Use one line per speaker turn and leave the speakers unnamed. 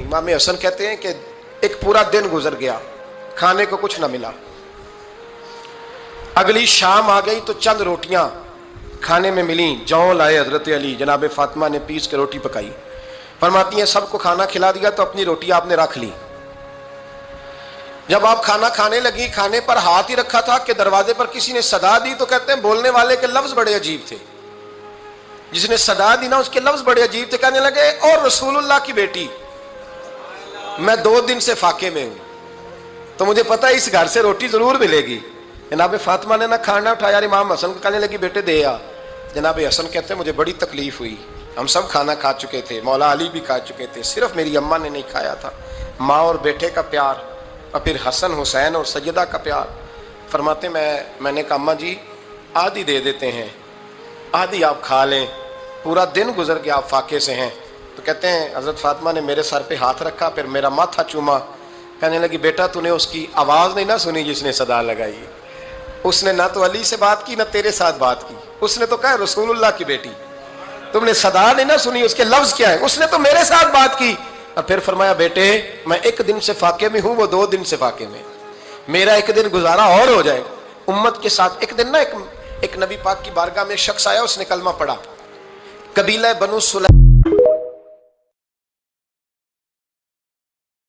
इमाम हसन कहते हैं कि एक पूरा दिन गुजर गया, खाने को कुछ ना मिला। अगली शाम आ गई तो चंद रोटियां खाने में मिली, जौ लाए हजरत अली, जनाब फातिमा ने पीस के रोटी पकाई। फरमाती हैं सबको खाना खिला दिया तो अपनी रोटी आपने रख ली। जब आप खाना खाने लगी, खाने पर हाथ ही रखा था कि दरवाजे पर किसी ने सदा दी। तो कहते हैं बोलने वाले के लफ्ज बड़े अजीब थे, जिसने सदा दी ना उसके लफ्ज बड़े अजीब थे। कहने लगे और रसूलुल्लाह की बेटी, मैं 2 दिन से फाके में हूं, तो मुझे पता है इस घर से रोटी जरूर मिलेगी। जनाब फातिमा ने ना खाना उठाया, इमाम हसन को कहने लगी बेटे दे आ। जनाब हसन कहते हैं मुझे बड़ी तकलीफ हुई, हम सब खाना खा चुके थे, मौला अली भी खा चुके थे, सिर्फ मेरी अम्मा ने नहीं खाया था। माँ और बेटे का प्यार, और फिर हसन हुसैन और सैयदा का प्यार। फरमाते मैंने कहा अम्मा जी आधी दे देते हैं, आधी आप खा लें, पूरा दिन गुजर गया, आप फाके से हैं। तो कहते हैं हजरत फातिमा ने मेरे सर पे हाथ रखा, फिर मेरा माथा चूमा। कहने लगी बेटा तूने उसकी आवाज़ नहीं ना सुनी जिसने सदा लगाई, उसने ना तो अली से बात की ना तेरे साथ बात की, उसने तो कहा रसूलुल्लाह की बेटी, तुमने सदा नहीं ना सुनी, उसके लफ्ज क्या है, उसने तो मेरे साथ बात की। और फिर फरमाया बेटे मैं 1 दिन से फाके में हूं, वो 2 दिन से फाके में, मेरा 1 दिन गुजारा और हो जाएगा उम्मत के साथ। एक दिन ना एक नबी पाक की बारगाह में एक शख्स आया, उसने कलमा पढ़ा, कबीला बनु सुलैम